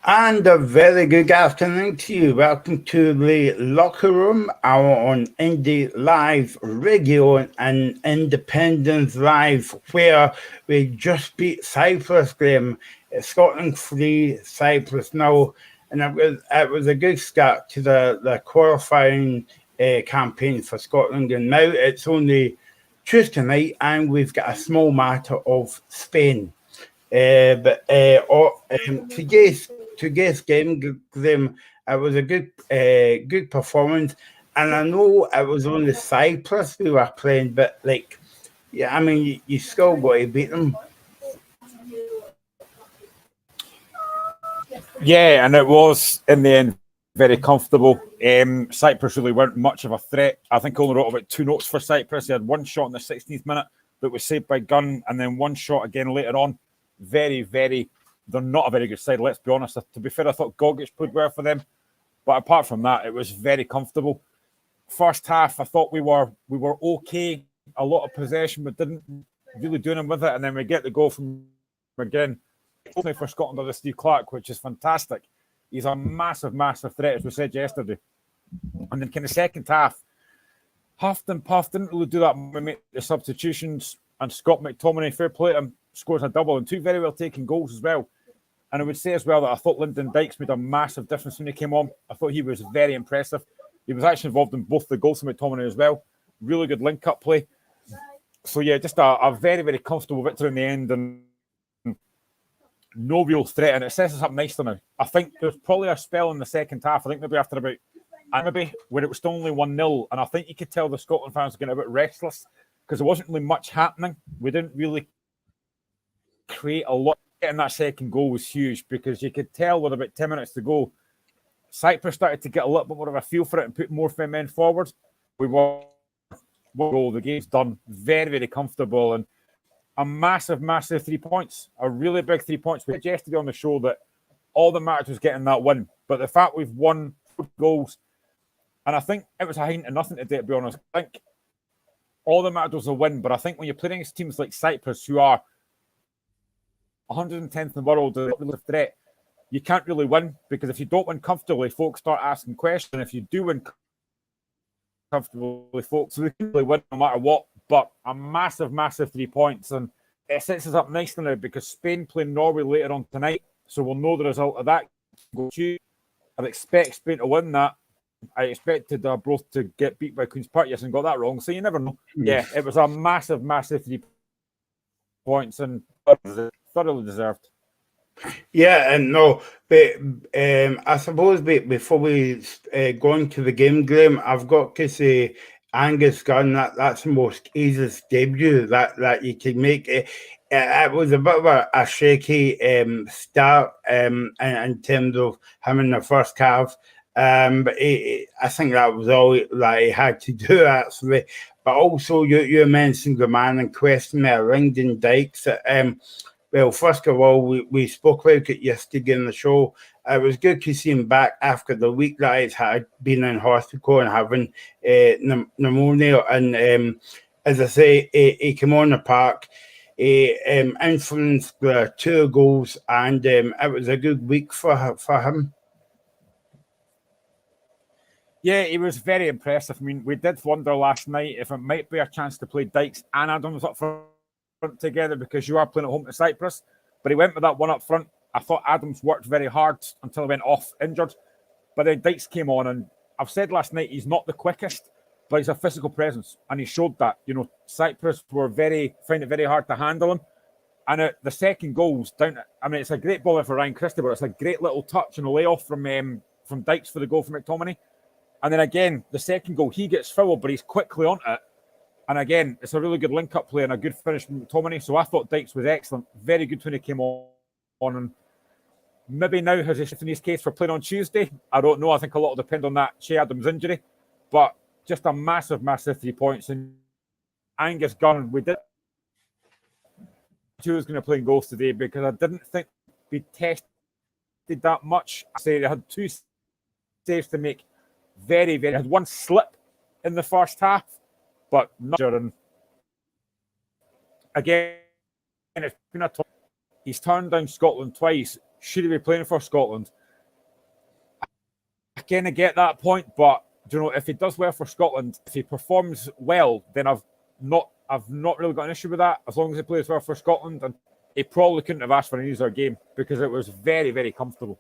And a very good afternoon to you. Welcome to the locker room, on Indie Live Radio and Independence Live, where we just beat Cyprus, Graham. Scotland 3, Cyprus now, and it was a good start to the qualifying campaign for Scotland. And now it's only Tuesday night, and we've got a small matter of Spain. Today's game, Graham, it was a good performance, and I know it was only Cyprus we were playing, but like, yeah, I mean, you still got to beat them. Yeah, and it was in the end very comfortable. Cyprus really weren't much of a threat. I think only wrote about 2 notes for Cyprus. They had one shot in the 16th minute that was saved by Gunn, and then one shot again later on. They're not a very good side, let's be honest. To be fair, I thought Gogic played well for them. But apart from that, it was very comfortable. First half, I thought we were okay. A lot of possession, but didn't really do anything with it. And then we get the goal from again. Only for Scotland under Steve Clark, which is fantastic. He's a massive, massive threat, as we said yesterday. And then kind of second half, huffed and puffed, didn't really do that when we made the substitutions. And Scott McTominay, fair play to him, scores a double and 2 very well taken goals as well. And I would say as well that I thought Lyndon Dykes made a massive difference when he came on. I thought he was very impressive. He was actually involved in both the goals from McTominay as well. Really good link-up play. So yeah, just a very, very comfortable victory in the end, and no real threat, and it sets us up nicely now. I think there's probably a spell in the second half. I think maybe after about where it was still only 1-0, and I think you could tell the Scotland fans were getting a bit restless because there wasn't really much happening. We didn't really create a lot. Getting that second goal was huge because you could tell with about 10 minutes to go, Cyprus started to get a little bit more of a feel for it and put more men forward. We were goal. The game's done. Very, very comfortable, and a massive, massive 3 points. A really big 3 points. We said yesterday on the show that all that mattered was getting that win. But the fact we've won 4 goals, and I think it was a hint of nothing today, to be honest. I think all that mattered was a win. But I think when you're playing against teams like Cyprus, who are 110th in the world, a threat, you can't really win, because if you don't win comfortably, folks start asking questions. If you do win comfortably, folks, we can really win no matter what. But a massive, massive 3 points, and it sets us up nicely now because Spain play Norway later on tonight, so we'll know the result of that. I expect Spain to win that. I expected both to get beat by Queen's Park, and got that wrong, so you never know. Yeah, it was a massive, massive 3 points, and thoroughly deserved. Yeah, and no, but I suppose before we go into the game, Graham, I've got to say, Angus Gunn, that's the most easiest debut that you can make. It was a bit of a shaky start in terms of him in the first half. But I think that was all that he had to do, actually. But also, you mentioned the man in question there, Lyndon Dykes. Well, first of all, we spoke about it yesterday in the show. It was good to see him back after the week that he's had been in hospital and having pneumonia. And as I say, he came on the park. He influenced the 2 goals, and it was a good week for him. Yeah, he was very impressive. I mean, we did wonder last night if it might be a chance to play Dykes and Adams up front together, because you are playing at home to Cyprus. But he went with that one up front. I thought Adams worked very hard until he went off injured. But then Dykes came on, and I've said last night he's not the quickest, but he's a physical presence, and he showed that. You know, Cyprus found it very hard to handle him. And the second goal's down. I mean, it's a great ball for Ryan Christie, but it's a great little touch and a layoff from Dykes for the goal from McTominay. And then again, the second goal, he gets fouled, but he's quickly on it. And again, it's a really good link-up play and a good finish from McTominay. So I thought Dykes was excellent. Very good when he came on. And maybe now has a shift in his case for playing on Tuesday. I don't know. I think a lot will depend on that Che Adams injury. But just a massive, massive 3 points. And Angus Gunn, we did. He was going to play in goals today because I didn't think we tested that much. I say they had 2 saves to make. Very, very. Had one slip in the first half, but not sure. And again, it's been a tough. He's turned down Scotland twice. should he be playing for Scotland? I kind of get that point, but if he does well for Scotland, if he performs well, then I've not really got an issue with that. As long as he plays well for Scotland, and he probably couldn't have asked for an easier game because it was very, very comfortable.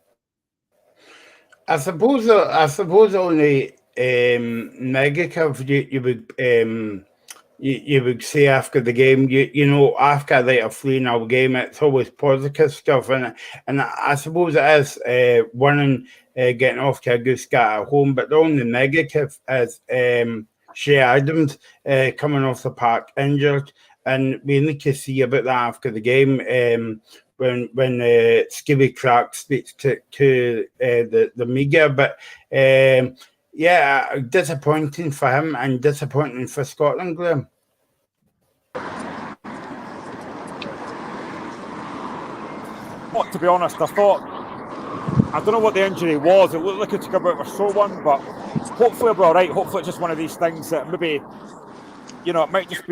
I suppose only negative you would say after the game, after like a 3-0 game, it's always positive stuff, and I suppose it is winning, getting off to a good start at home. But the only negative is Shea Adams coming off the park injured, and we need to see about that after the game. When Skibby Clark speaks to the media, but yeah, disappointing for him and disappointing for Scotland, Graham. Well, to be honest, I don't know what the injury was. It looked like it took a bit of a sore one, but hopefully it'll be all right. Hopefully it's just one of these things that maybe, it might just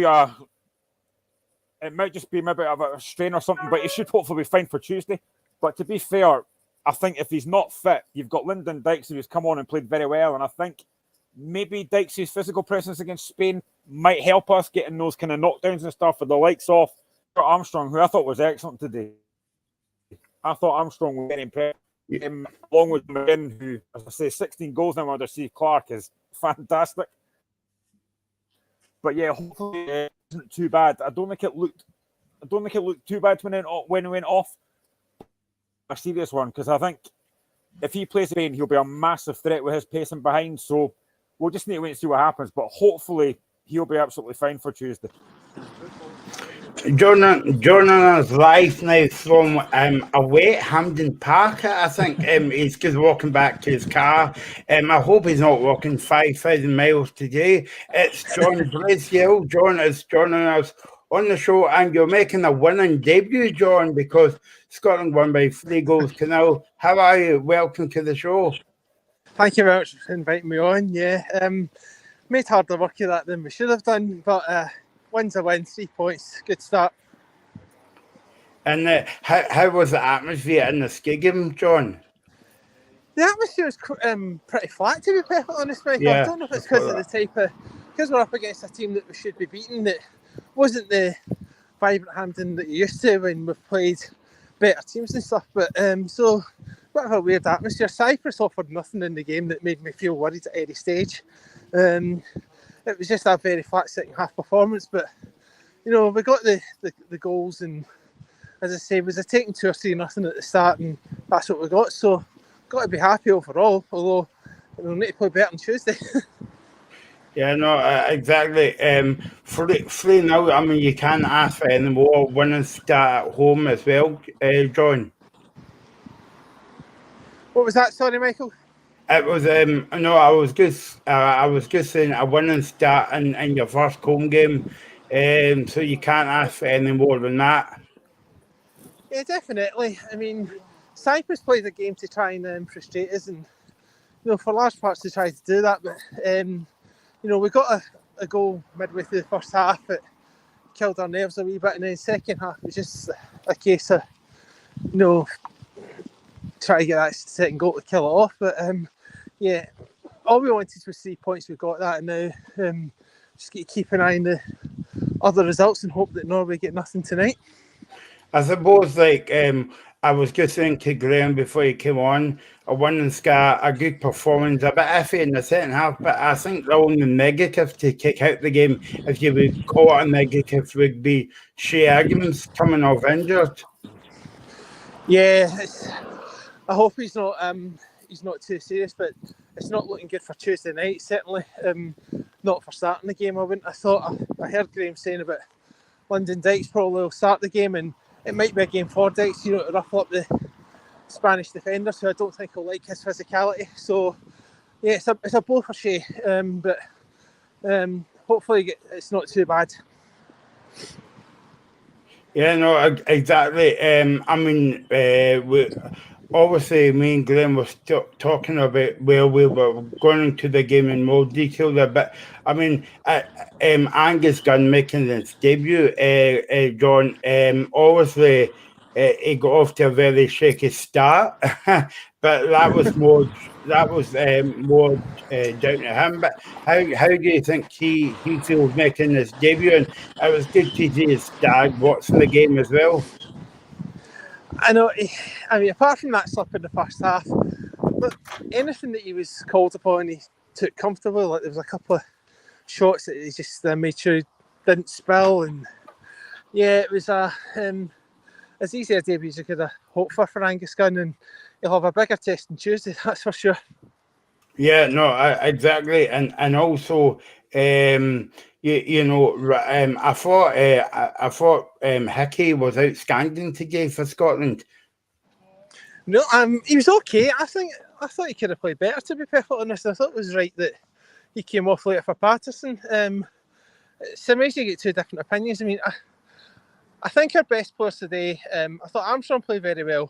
be maybe a strain or something, but he should hopefully be fine for Tuesday. But to be fair, I think if he's not fit, you've got Lyndon Dykes who's come on and played very well, and I think maybe Dykes' physical presence against Spain might help us getting those kind of knockdowns and stuff for the likes of Armstrong, who I thought was excellent today. I thought Armstrong was very impressive. Along with McGinn, who, as I say, 16 goals now under Steve Clark is fantastic. But yeah, hopefully it isn't too bad. I don't think it looked too bad when it went off. A serious one, because I think if he plays Spain, he'll be a massive threat with his pacing behind. So we'll just need to wait and see what happens. But hopefully he'll be absolutely fine for Tuesday. Joining us live now from away at Hampden Park, I think. He's just walking back to his car. I hope he's not walking 5,000 miles today. It's John Blaisdell. John is joining us on the show, and you're making a winning debut, John, because Scotland won by 3 goals to 0. How are you? Welcome to the show. Thank you very much for inviting me on. Yeah, made harder work of that than we should have done, but win's a win, 3 points, good start. And how was the atmosphere in the Skigum, John? The atmosphere was pretty flat, to be perfectly honest, Michael. Yeah, I don't know if it's because of the type of, because we're up against a team that we should be beating, that wasn't the vibrant Hampden that you used to when we've played better teams and stuff. But so a bit of a weird atmosphere. Cyprus offered nothing in the game that made me feel worried at any stage. It was just a very flat second half performance, but we got the goals, and as I say, it was a taking 2 or 3-0 at the start, and that's what we got. So got to be happy overall, although we'll need to play better on Tuesday. Yeah, no, exactly. 3-0, I mean, you can't ask for any more. Winning start at home as well, John. What was that? Sorry, Michael. It was no, I was just saying a winning start in your first home game, so you can't ask for any more than that. Yeah, definitely. I mean, Cyprus played a game to try and frustrate us, and for large parts to try to do that. But we got a goal midway through the first half that killed our nerves a wee bit, and then second half was just a case of try to get that second goal to kill it off. But yeah, all we wanted was 3 points. We got that, and now just keep an eye on the other results and hope that Norway get nothing tonight. I suppose, I was just saying to Graham before he came on, a winning scar, a good performance, a bit iffy in the second half, but I think the only negative to kick out the game, if you would call it a negative, would be Shea Adams coming off injured. Yeah, I hope he's not too serious, but it's not looking good for Tuesday night, certainly. Not for starting the game. I heard Graham saying about Lyndon Dykes probably will start the game, and it might be a game for Dykes, to ruffle up the Spanish defenders, who I don't think will like his physicality. So yeah, it's a blow for Shea, but hopefully it's not too bad. Yeah, no, exactly. I mean, obviously, me and Glenn were talking about where we were going into the game in more detail there, but I mean, Angus Gunn making his debut, John, obviously, he got off to a very shaky start, but that was more down to him. But how do you think he feels making his debut? And it was good to see his dad watching the game as well. I know. I mean, apart from that slip in the first half, but anything that he was called upon, he took comfortably. Like there was a couple of shots that he just made sure he didn't spill, and yeah, it was as easy a debut as you could have hoped for Angus Gunn, and he'll have a bigger test on Tuesday, that's for sure. Yeah, no, exactly, and also, I thought Hickey was outstanding today for Scotland. No, he was okay. I thought he could have played better. To be perfectly honest, I thought it was right that he came off later for Patterson. It's amazing you get two different opinions. I mean, I think our best players today. I thought Armstrong played very well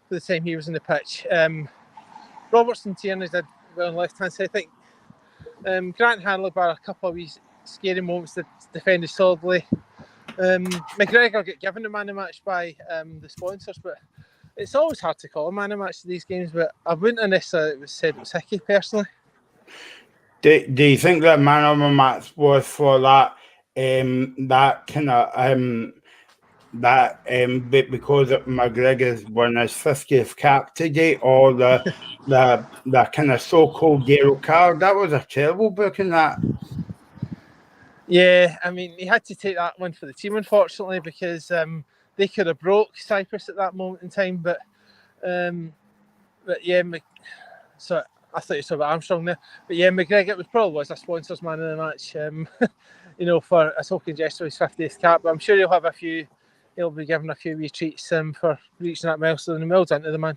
for the time he was in the pitch. Robertson, Tierney did well on the left hand side. I think Grant Hanley, bar a couple of wee scary moments, that defended solidly. McGregor got given the man of the match by the sponsors, but it's always hard to call a man of the match to these games. But I wouldn't have necessarily said it was Hickey personally. Do you think that man of the match was for that that kind of because McGregor's won his 50th cap today, or the kind of so-called yellow card? That was a terrible booking, that. Yeah, I mean, he had to take that one for the team, unfortunately, because they could have broke Cyprus at that moment in time. But yeah, so I thought you saw about Armstrong there. But yeah, McGregor probably was a sponsors man of the match, for a token gesture of his 50th cap. But I'm sure he'll be given a few wee treats for reaching that milestone, and well done to the man.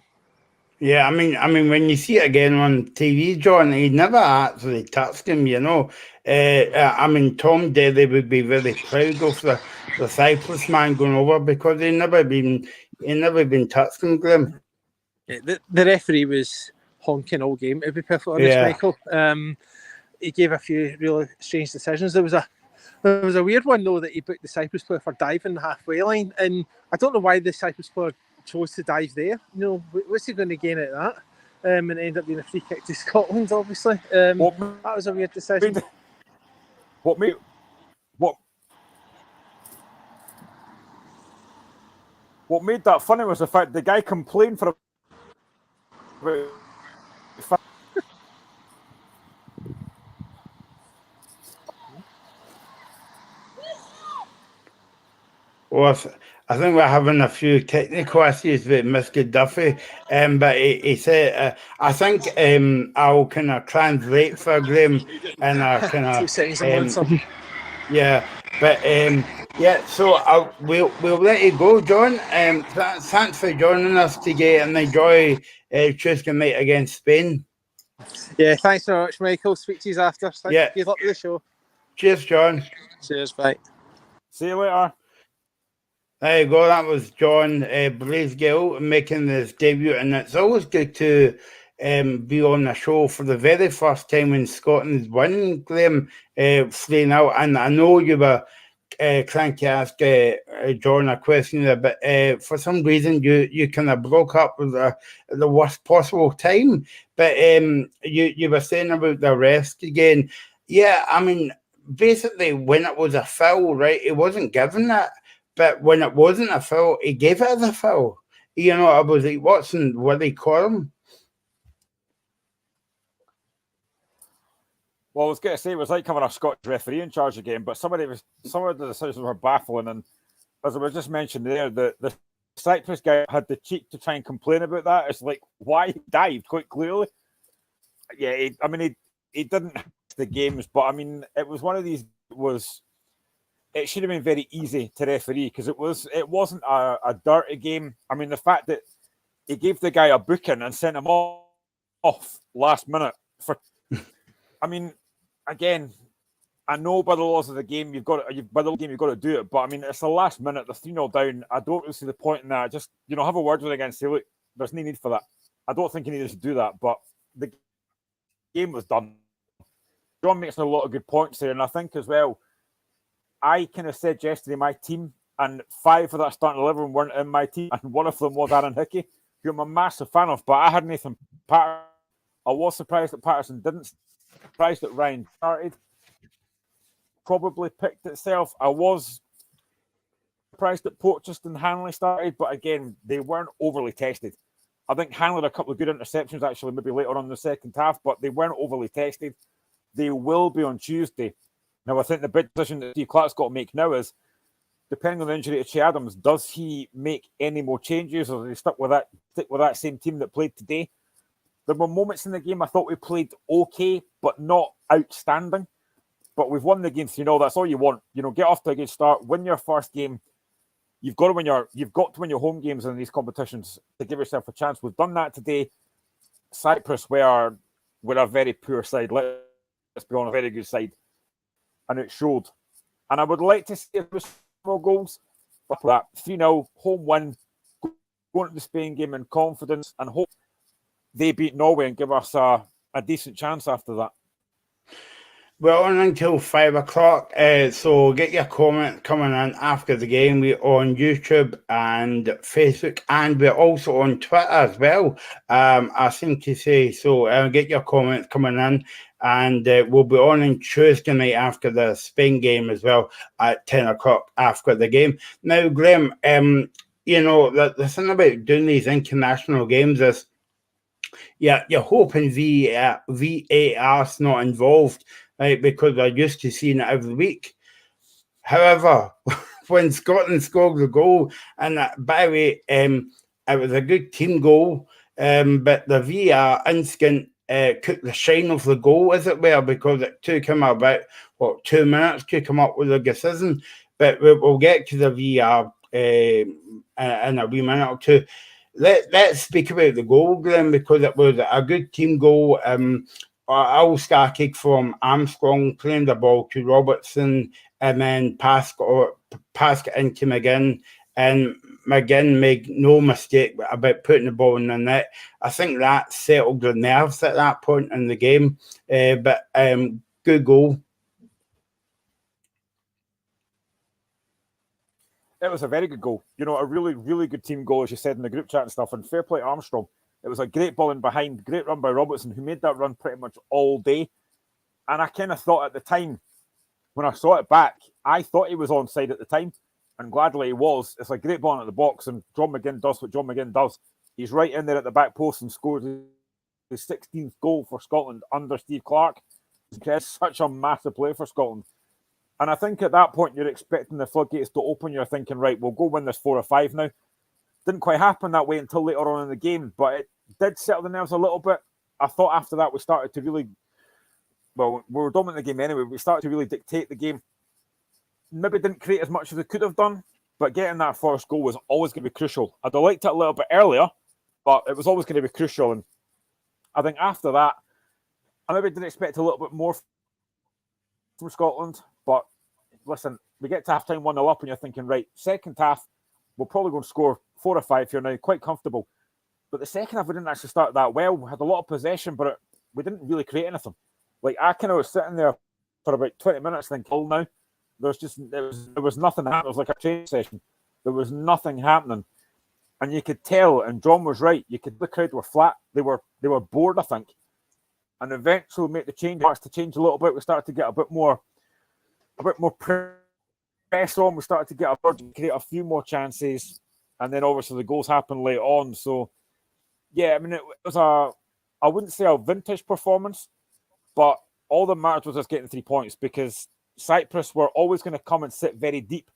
Yeah, I mean, when you see it again on TV, John, he never actually touched him, I mean, Tom Daly would be very proud of the Cyprus man going over, because he never been touched him, Grim. Yeah, the referee was honking all game, to be perfectly honest, Michael. He gave a few really strange decisions. There was a weird one, though, that he booked the Cyprus player for diving the halfway line, and I don't know why the Cyprus player chose to dive there. What's he going to gain out of that? And it ended up being a free kick to Scotland, obviously. That was a weird decision. What made that funny was the fact the guy complained for Well, I think we're having a few technical issues with Mr. Duffy, but he said, I think I'll kind of translate for Graham, and I kind of yeah, but yeah. So we'll let you go, John. Thanks for joining us today, and enjoy Tuesday night against Spain. Yeah, thanks very much, Michael. Speak to you after. Good luck with the show. Cheers, John. Cheers, bye. See you later. There you go. That was John Blaisgill making his debut, and it's always good to be on the show for the very first time when Scotland's won, Graham, 3-0. And I know you were trying to ask John a question there, but for some reason you kind of broke up with the worst possible time. But you were saying about the rest again. Yeah, I mean, basically when it was a foul, right, it wasn't given that. But when it wasn't a foul, he gave it as a foul. I was like, Watson, what they call him? Well, I was going to say it was like having a Scottish referee in charge again, but some of the decisions were baffling. And as I was just mentioned there, the Cyprus guy had the cheek to try and complain about that. It's like, why he dived quite clearly? Yeah, he didn't have the games, but I mean, it was one of these it should have been very easy to referee, because it wasn't a dirty game. I mean, the fact that he gave the guy a booking and sent him off last minute I mean, again, I know by the laws of the game you've got to do it, but I mean, it's the last minute, the 3-0 down. I don't really see the point in that. Just have a word with it again and say, look, there's no need for that. I don't think he needed to do that, but the game was done. John makes a lot of good points there, and I think as well, I kind of said yesterday my team and 5 of that starting 11 weren't in my team, and one of them was Aaron Hickey, who I'm a massive fan of, but I had Nathan Patterson. I was surprised that Patterson didn't. Surprised that Ryan started. Probably picked itself. I was surprised that Porteous and Hanley started, but again, they weren't overly tested. I think Hanley had a couple of good interceptions, actually, maybe later on in the second half, but they weren't overly tested. They will be on Tuesday. Now, I think the big decision that Steve Clark's got to make now is, depending on the injury to Che Adams, does he make any more changes, or does he stick with that same team that played today? There were moments in the game I thought we played okay, but not outstanding. But we've won the game 3-0. That's all you want. Get off to a good start, win your first game. You've got to win your home games in these competitions to give yourself a chance. We've done that today. Cyprus were a very poor side. Let's be on a very good side, and it showed. And I would like to see more goals. But that 3-0 home win, going to the Spain game in confidence, and hope they beat Norway and give us a decent chance after that. We're on until 5 o'clock, so get your comment coming in after the game. We're on YouTube and Facebook, and we're also on Twitter as well, I seem to say. So get your comments coming in, and we'll be on Tuesday night after the Spain game as well at 10 o'clock after the game. Now, Graham, the thing about doing these international games is, you're hoping VAR's not involved, right? Because they're used to seeing it every week. However, when Scotland scored the goal, and by the way, it was a good team goal, but the VAR instant took the shine of the goal, as it were, because it took him about 2 minutes to come up with a decision. But we'll get to the VAR in a wee minute or two. Let's speak about the goal, Glenn, because it was a good team goal. All-star kick from Armstrong, playing the ball to Robertson, and then pass it into McGinn. And McGinn made no mistake about putting the ball in the net. I think that settled the nerves at that point in the game. But good goal. It was a very good goal. A really, really good team goal, as you said in the group chat and stuff. And fair play to Armstrong. It was a great ball in behind, great run by Robertson, who made that run pretty much all day. And I kind of thought at the time, when I saw it back, I thought he was onside at the time. And gladly he was. It's a great ball at the box, and John McGinn does what John McGinn does. He's right in there at the back post and scored his 16th goal for Scotland under Steve Clark. It's such a massive play for Scotland. And I think at that point, you're expecting the floodgates to open. You're thinking, right, we'll go win this 4 or 5 now. Didn't quite happen that way until later on in the game, but it did settle the nerves a little bit. I thought after that we started to really, we were dominant in the game anyway. We started to really dictate the game. Maybe didn't create as much as we could have done, but getting that first goal was always going to be crucial. I'd have liked it a little bit earlier, but it was always going to be crucial. And I think after that, I maybe didn't expect a little bit more from Scotland. But listen, we get to half-time 1-0 up, and you're thinking, right, second half, we'll probably go and score 4 or 5 here now, quite comfortable. But the second half, we didn't actually start that well. We had a lot of possession, but we didn't really create anything. Like, I kind of was sitting there for about 20 minutes thinking, oh, now, there was nothing happening. It was like a training session. There was nothing happening. And you could tell, and John was right, the crowd were flat. They were bored, I think. And eventually we made the change. It to change a little bit. We started to get a bit more press on. We started to create a few more chances, and then obviously the goals happened late on. So, yeah, I mean, it was I wouldn't say a vintage performance, but all that matters was us getting 3 points, because Cyprus were always going to come and sit very deep.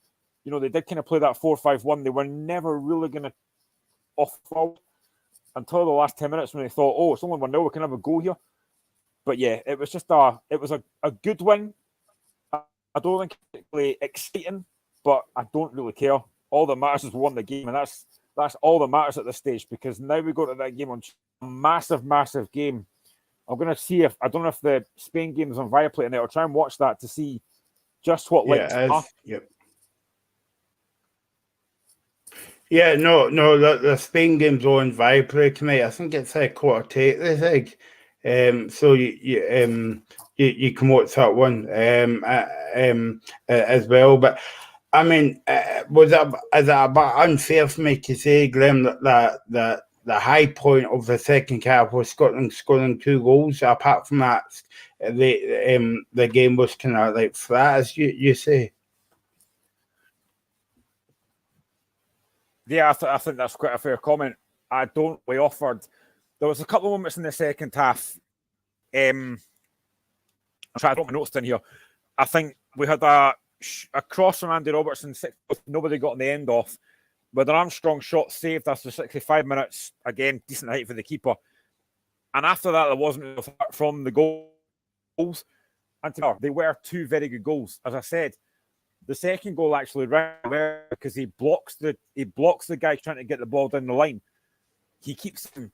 They did kind of play that 4-5-1. They were never really going to off forward until the last 10 minutes when they thought, oh, it's only 1-0, we can have a goal here. But yeah, it was just a good win. I don't think it's particularly exciting, but I don't really care. All that matters is we won the game, and that's all that matters at this stage, because now we go to that game on a massive, massive game. I'm going to see I don't know if the Spain game is on Viaplay, and I'll try and watch that to see just what Yep. Yeah, no, the Spain game's on Viaplay tonight. I think it's 8:15, I think. So you can watch that one as well. But I mean, is it a bit unfair for me to say, Graham, that the high point of the second half was Scotland scoring 2 goals? Apart from that, the game was kind of like flat, as you say. Yeah, I think that's quite a fair comment. We offered. There was a couple of moments in the second half. I'm trying to put my notes in here. I think we had a cross from Andy Robertson, nobody got on the end off, with an Armstrong shot saved after 65 minutes. Again, decent height for the keeper. And after that, there wasn't from the goals. And they were 2 very good goals. As I said, the second goal actually ran because he blocks the guy trying to get the ball down the line. He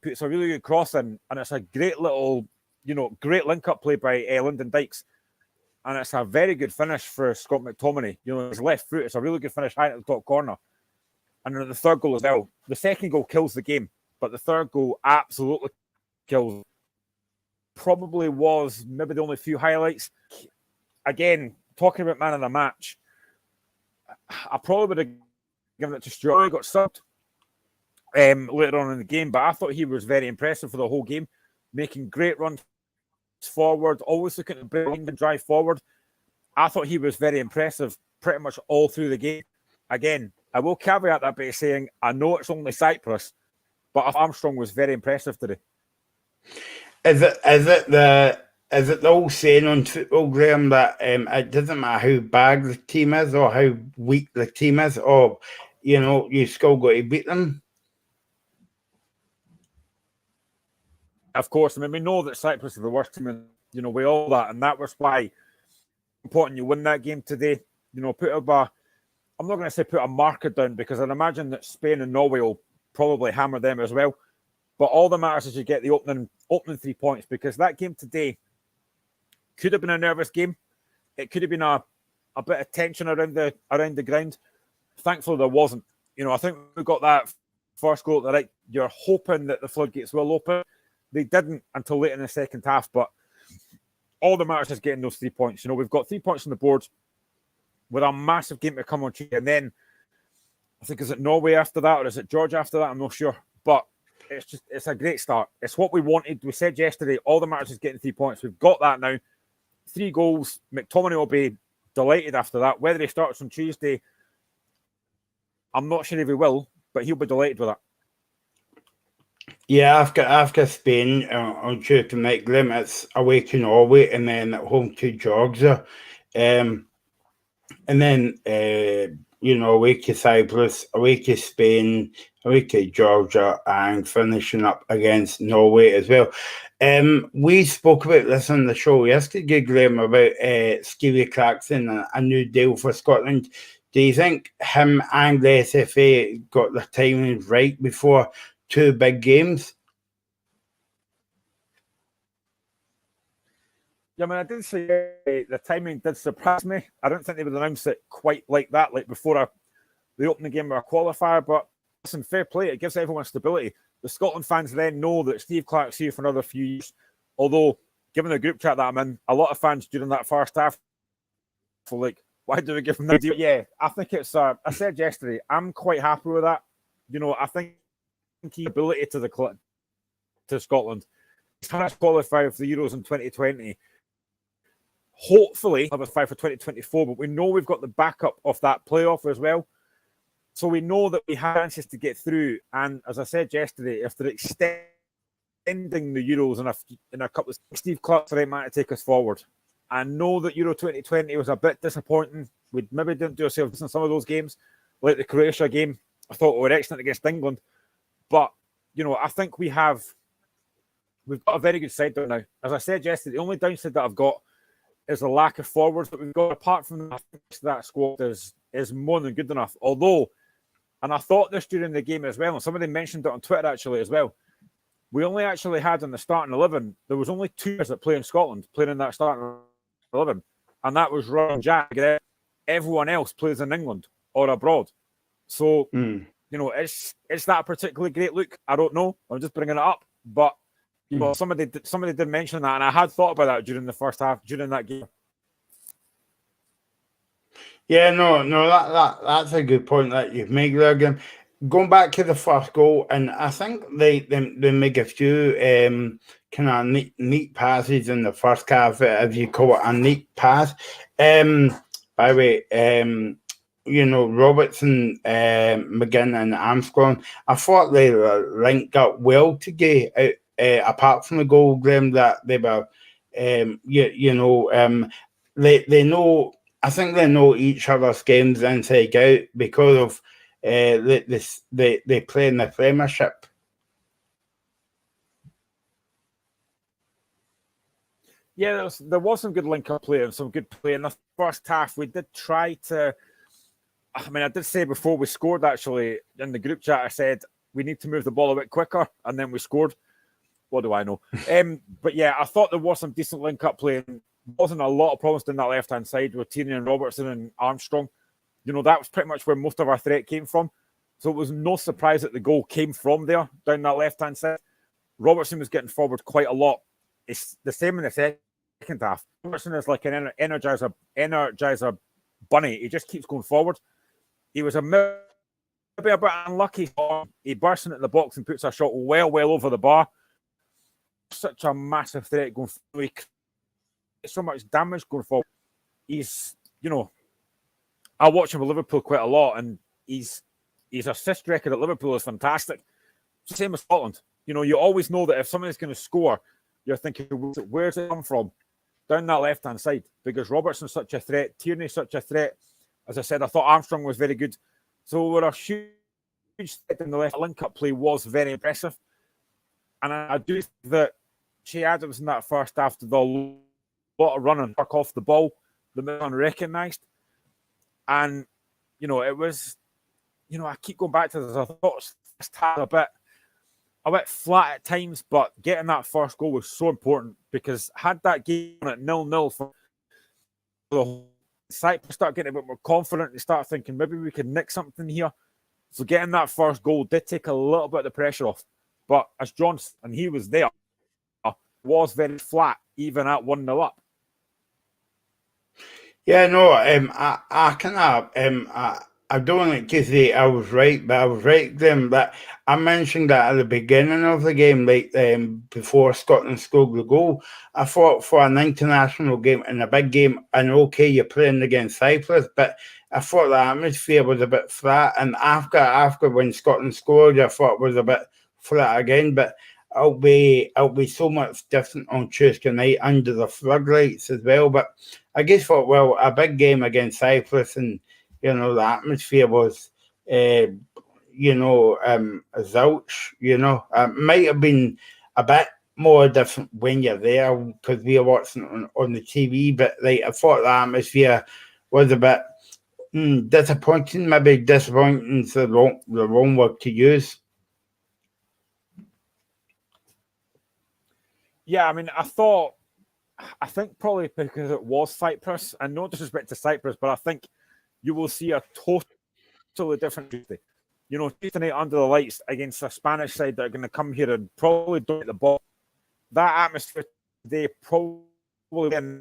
puts a really good cross in, and it's a great little, great link-up play by Lyndon Dykes. And it's a very good finish for Scott McTominay. His left foot, it's a really good finish high at the top corner. And then the third goal as well. The second goal kills the game, but the third goal absolutely kills. Probably was maybe the only few highlights. Again, talking about man of the match, I probably would have given it to Stuart. He got subbed later on in the game, but I thought he was very impressive for the whole game, making great runs forward, always looking to bring and drive forward. I thought he was very impressive pretty much all through the game. Again, I will caveat that by saying I know it's only Cyprus, but Armstrong was very impressive today. Is it the old saying on football, Graham, that it doesn't matter how bad the team is or how weak the team is, or you still got to beat them? Of course, I mean, we know that Cyprus is the worst team, and we all that, and that was why important you win that game today. I'm not going to say put a marker down, because I'd imagine that Spain and Norway will probably hammer them as well. But all that matters is you get the opening 3 points, because that game today could have been a nervous game. It could have been a bit of tension around the ground. Thankfully, there wasn't. I think we got that first goal at the right. You're hoping that the floodgates will open. They didn't until late in the second half, but all that matters is getting those 3 points. We've got 3 points on the board with a massive game to come on Tuesday, and then I think, is it Norway after that, or is it Georgia after that? I'm not sure, but it's a great start. It's what we wanted. We said yesterday, all that matters is getting 3 points. We've got that now. 3 goals. McTominay will be delighted after that. Whether he starts on Tuesday, I'm not sure if he will, but he'll be delighted with that. Yeah, after Spain on Tuesday night, Graham, it's away to Norway and then at home to Georgia. And then, away to Cyprus, away to Spain, away to Georgia, and finishing up against Norway as well. We spoke about this on the show yesterday, Graham, about Stevie Clarkson and a new deal for Scotland. Do you think him and the SFA got the timing right before 2 big games? Yeah, I mean, I did say the timing did surprise me. I don't think they would announce it quite like that, like before the opening game of a qualifier. But listen, fair play. It gives everyone stability. The Scotland fans then know that Steve Clark's here for another few years. Although, given the group chat that I'm in, a lot of fans during that first half were like, why do we give him that deal? Yeah, I think it's, I said yesterday, I'm quite happy with that. I think key ability to Scotland. He's trying to qualify for the Euros in 2020. Hopefully, qualify for 2024, but we know we've got the backup of that playoff as well. So we know that we have chances to get through. And as I said yesterday, if they're extending the Euros in a couple of, Steve Clark's the right man to take us forward. I know that Euro 2020 was a bit disappointing. We maybe didn't do ourselves in some of those games, like the Croatia game. I thought we were excellent against England. But, I think we've got a very good side there now. As I said yesterday, the only downside that I've got is the lack of forwards that we've got. Apart from that squad is more than good enough. Although, and I thought this during the game as well, and somebody mentioned it on Twitter actually as well, we only actually had in the starting 11, there was only 2 that play in Scotland, playing in that starting 11, and that was Ryan Jack. Everyone else plays in England or abroad. So, is that a particularly great look? I don't know. I'm just bringing it up. But, somebody did mention that, and I had thought about that during the first half, during that game. Yeah, no, that's a good point that you've made there, Graham. Going back to the first goal, and I think they make a few kind of neat passes in the first half, if you call it a neat pass. Um, by the way, Robertson, McGinn, and Armstrong, I thought they linked up well together. Apart from the goal, Graham, that they were, they know. I think they know each other's games inside out because of they play in the Premiership. Yeah, there was some good link-up play and some good play in the first half. We did try to. I mean, I did say before we scored, actually, in the group chat, I said we need to move the ball a bit quicker, and then we scored. What do I know? But yeah, I thought there was some decent link-up play. There wasn't a lot of problems down that left-hand side with Tierney and Robertson and Armstrong. That was pretty much where most of our threat came from. So it was no surprise that the goal came from there, down that left-hand side. Robertson was getting forward quite a lot. It's the same in the second half. Robertson is like an energizer bunny. He just keeps going forward. He was maybe a bit unlucky. He bursts into the box and puts a shot well over the bar. Such a massive threat going forward. So much damage going forward. He's, I watch him with Liverpool quite a lot, and his assist record at Liverpool is fantastic. It's the same as Scotland. You always know that if somebody's going to score, you're thinking, where's it come from? Down that left-hand side, because Robertson's such a threat, Tierney's such a threat. As I said, I thought Armstrong was very good. So we're a huge threat in the left. Link-up play was very impressive. And I do think that Che Adams in that first half did a lot of running, work off the ball, the middle unrecognised. And, it was, I keep going back to this. I thought this had a bit flat at times, but getting that first goal was so important, because had that game at 0-0 for the Cyprus start getting a bit more confident and start thinking maybe we could nick something here. So getting that first goal did take a little bit of the pressure off. But as John, and he was there, was very flat, even at 1-0 up. Yeah, no, I kind of, I don't like to say I was right, but I was right then. But I mentioned that at the beginning of the game, like before Scotland scored the goal, I thought for an international game and a big game, and okay, you're playing against Cyprus, but I thought the atmosphere was a bit flat. And after when Scotland scored, I thought it was a bit flat again. But it'll be so much different on Tuesday night under the floodlights as well. But I guess thought, well, a big game against Cyprus, and the atmosphere was, zilch. Might have been a bit more different when you're there because we are watching on the TV. But I thought the atmosphere was a bit disappointing. Maybe disappointing is the wrong word to use. Yeah, I mean, I think probably because it was Cyprus, and no disrespect to Cyprus, but I think you will see a totally different Tuesday. Tuesday night under the lights against a Spanish side that are going to come here and probably dominate the ball. That atmosphere today probably,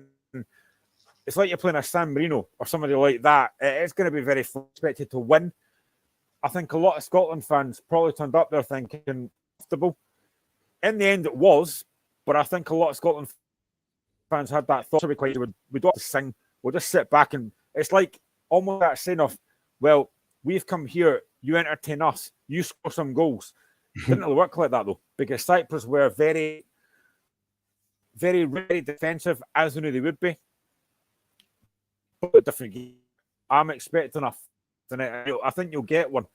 it's like you're playing a San Marino or somebody like that. It's going to be very expected to win. I think a lot of Scotland fans probably turned up there thinking comfortable. In the end, it was, but I think a lot of Scotland fans had that thought. We don't have to sing. We'll just sit back, and it's like almost that saying of, well, we've come here, you entertain us, you score some goals. Didn't really work like that though, because Cyprus were very, very, very defensive, as we knew they would be. But different game. I'm expecting I think you'll get one.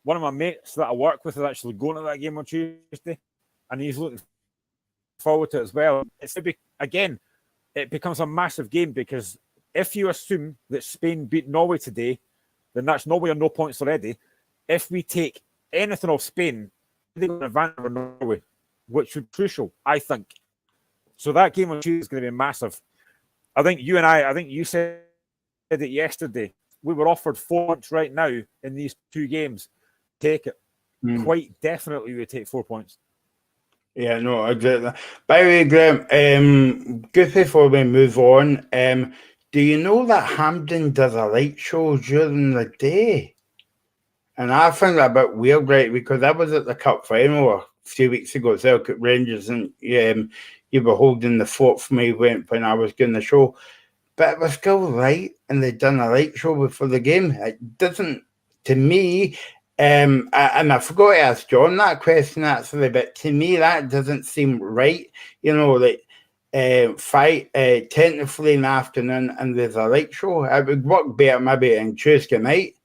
One of my mates that I work with is actually going to that game on Tuesday, and he's looking forward to it as well. It becomes a massive game, because if you assume that Spain beat Norway today, then that's Norway on no points already. If we take anything off Spain, they got an advantage over Norway, which would be crucial, I think. So that game on Tuesday is going to be massive. I think you said it yesterday. We were offered 4 points right now in these two games. Take it. Quite definitely we would take 4 points. Yeah, no, exactly. By the way, Graham, just before we move on, do you know that Hampden does a light show during the day? And I find that a bit weird, right? Because I was at the Cup final a few weeks ago, Celtic Rangers, and you were holding the fort for me when I was doing the show. But it was still light, and they'd done a light show before the game. It doesn't, to me, and I forgot to ask John that question actually, but to me that doesn't seem right. Like 10 to 3 in the afternoon, and there's a light show. It would work better maybe on Tuesday night.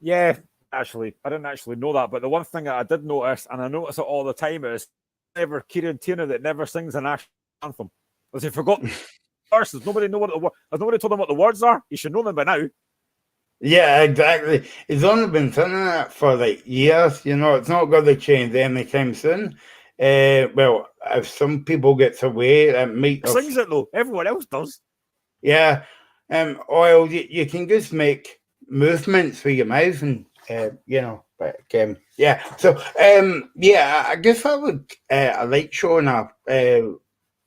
Yeah, actually, I didn't actually know that. But the one thing that I did notice, and I notice it all the time, is never Kieran Tierney that never sings a national anthem. Has he forgotten? First, does nobody know has nobody told him what the words are? He should know them by now. Yeah, exactly. He's only been singing it for years. It's not going to change anytime soon. Well, if some people get away, it might. Sings it though. Everyone else does. Yeah. Oil. You can just make movements with your mouth, and But yeah. So I guess I would a light show on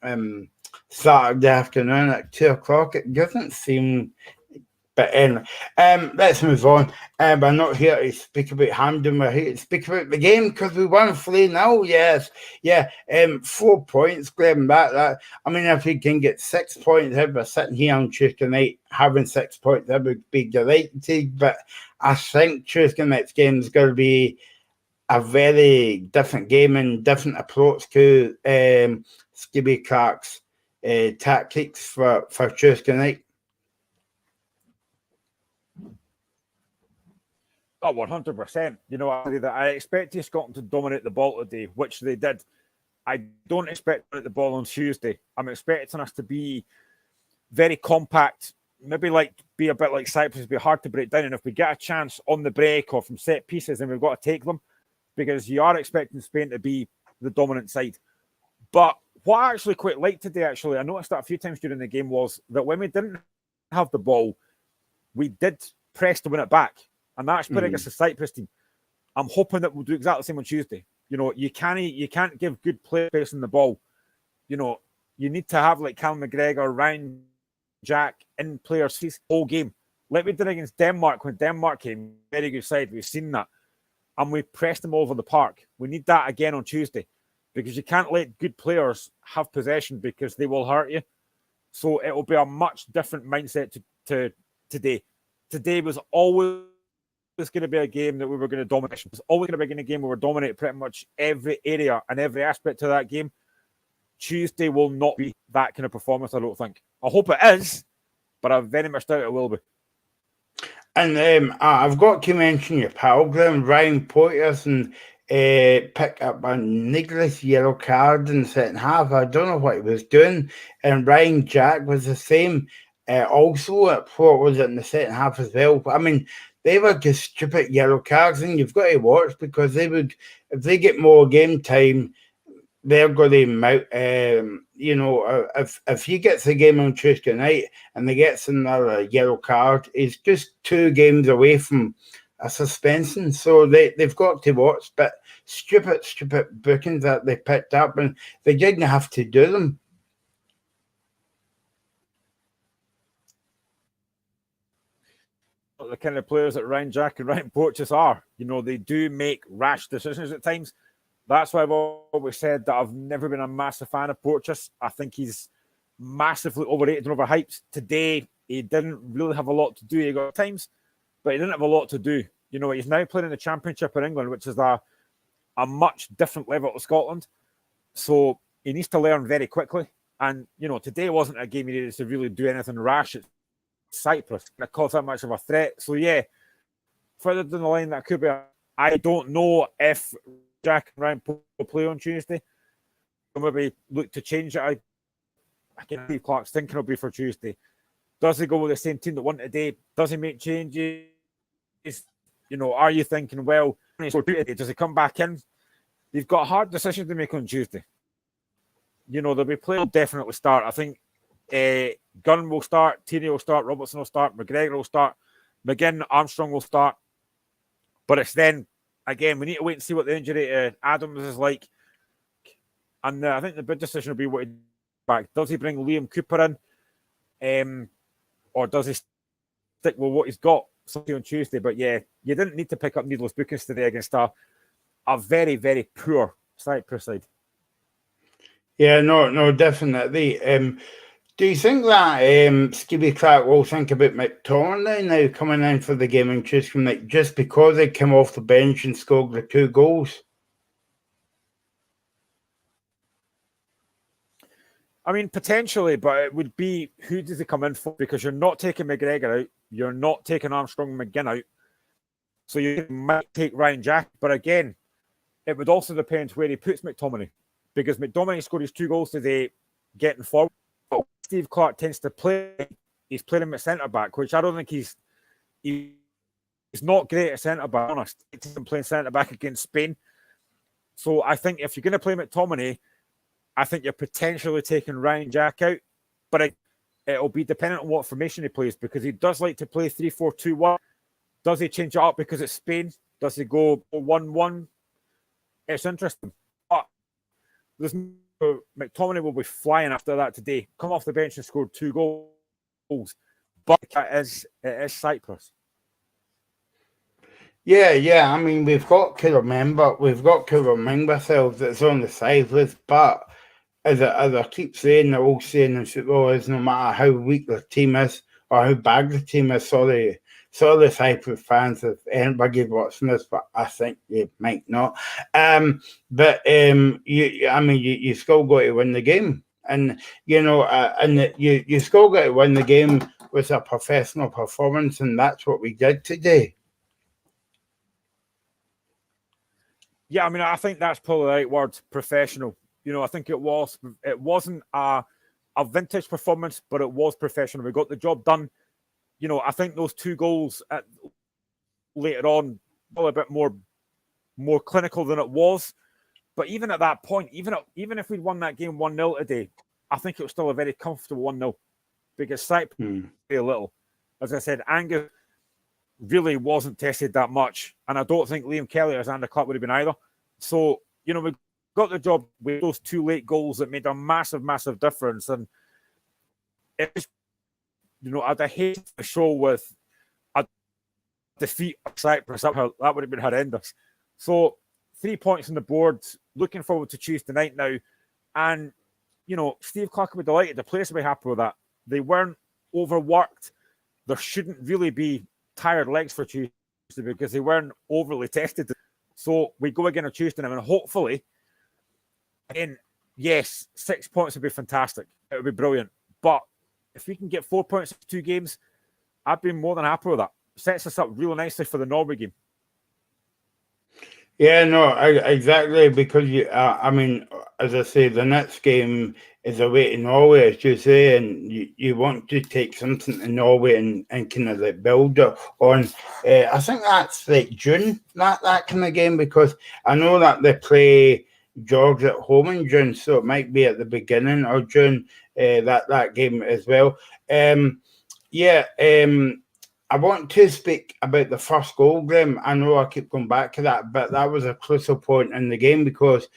a Saturday afternoon at 2:00. It doesn't seem. But anyway, let's move on. We're not here to speak about Hampden. We're here to speak about the game because we won 3-0. Yes, yeah. 4 points, grabbing that. I mean, if we can get 6 points, if we're sitting here on Tuesday night having 6 points, I would be delighted. But I think Tuesday night's game is going to be a very different game and different approach to Skibby Clark's tactics for Tuesday night. Oh, 100%. I expected Scotland to dominate the ball today, which they did. I don't expect the ball on Tuesday. I'm expecting us to be very compact, maybe be a bit like Cyprus, be hard to break down. And if we get a chance on the break or from set pieces, then we've got to take them because you are expecting Spain to be the dominant side. But what I actually quite liked today, I noticed that a few times during the game, was that when we didn't have the ball, we did press to win it back. And that's put against the Cyprus team. I'm hoping that we'll do exactly the same on Tuesday. You can't give good play space in the ball. You need to have Callum McGregor, Ryan Jack in players the whole game. Like we did against Denmark when Denmark came, very good side. We've seen that. And we pressed them all over the park. We need that again on Tuesday because you can't let good players have possession because they will hurt you. So it will be a much different mindset to today. Today was always going to be a game that we were going to dominate. It's always going to be a game where we're dominating pretty much every area and every aspect of that game. Tuesday will not be that kind of performance, I don't think. I hope it is, but I very much doubt it will be. And I've got to mention your pal, Glenn, Ryan Poiterson picked up a needless yellow card in the second half. I don't know what he was doing. And Ryan Jack was the same. Also, what was it in the second half as well? I mean, they were just stupid yellow cards, and you've got to watch because if they get more game time, they're going to mount. If he gets the game on Tuesday night and they gets another yellow card, he's just 2 games away from a suspension. So they've got to watch. But stupid bookings that they picked up, and they didn't have to do them. The kind of players that Ryan Jack and Ryan Porteous are. They do make rash decisions at times. That's why I've always said that I've never been a massive fan of Porteous. I think he's massively overrated and overhyped. Today, he didn't really have a lot to do. He got times, but he didn't have a lot to do. He's now playing in the Championship in England, which is a much different level to Scotland. So he needs to learn very quickly. And, today wasn't a game he needed to really do anything rash. It's Cyprus that caused that much of a threat. So yeah, further down the line that could be. I don't know if Jack and Ryan will play on Tuesday. Or maybe look to change it. I can see Clark's thinking it'll be for Tuesday. Does he go with the same team that won today? Does he make changes? Are you thinking, well, does he come back in? You've got hard decisions to make on Tuesday. There'll be players will definitely start. I think Gunn will start, Tierney will start, Robertson will start, McGregor will start, McGinn, Armstrong will start. But it's then, again, we need to wait and see what the injury to Adams is like. And I think the big decision will be what he does back. Does he bring Liam Cooper in, or does he stick with what he's got on Tuesday? But yeah, you didn't need to pick up needless bookings today against a very, very poor Cyprus side. Yeah, no, definitely. Do you think that Stevie Clark will think about McTominay now coming in for the game and just because they came off the bench and scored the 2 goals? I mean, potentially, but it would be who does he come in for? Because you're not taking McGregor out, you're not taking Armstrong and McGinn out, so you might take Ryan Jack. But again, it would also depend where he puts McTominay, because McTominay scored his 2 goals today, getting forward. But Steve Clark tends to play. He's playing him at centre back, which I don't think he's not great at centre back. Honest, he's playing centre back against Spain. So I think if you're going to play McTominay, I think you're potentially taking Ryan Jack out, but it'll be dependent on what formation he plays, because he does like to play 3-4-2-1. Does he change it up because it's Spain? Does he go 1-1? It's interesting. But McTominay will be flying after that today. Come off the bench and scored 2 goals. But it is Cyprus. Yeah. I mean, we've got to remember ourselves that's on the Cyprus, but as I keep saying, the old saying in football is no matter how weak the team is or how bad the team is, sorry the Cyprus fans, if anybody's watching this, but I think they might not. You still got to win the game. And, you still got to win the game with a professional performance, and that's what we did today. Yeah, I mean, I think that's probably the right word, professional. I think it wasn't a vintage performance, but it was professional. We got the job done. I think those 2 goals later on were a bit more clinical than it was. But even at that point, even if we'd won that game 1-0 today, I think it was still a very comfortable 1-0, because Cyprus a little. As I said, Angus really wasn't tested that much, and I don't think Liam Kelly or Xander Clark would have been either. So, we got the job with those 2 late goals that made a massive, massive difference. And it was, I'd hate the show with a defeat of Cyprus. That would have been horrendous. So 3 points on the board. Looking forward to Tuesday night now. And, Steve Clark will be delighted. The players will be happy with that. They weren't overworked. There shouldn't really be tired legs for Tuesday because they weren't overly tested. So we go again on Tuesday night, and hopefully, again, yes, 6 points would be fantastic. It would be brilliant. But if we can get 4 points in 2 games, I'd be more than happy with that. Sets us up really nicely for the Norway game. Yeah, no, exactly, because as I say, the next game is away to Norway, as you say, and you want to take something to Norway and kind of build it on. I think that's June, that kind of game, because I know that they play George at home in June, so it might be at the beginning of June, that game as well. I want to speak about the first goal, Graham. I know I keep going back to that, but that was a crucial point in the game, because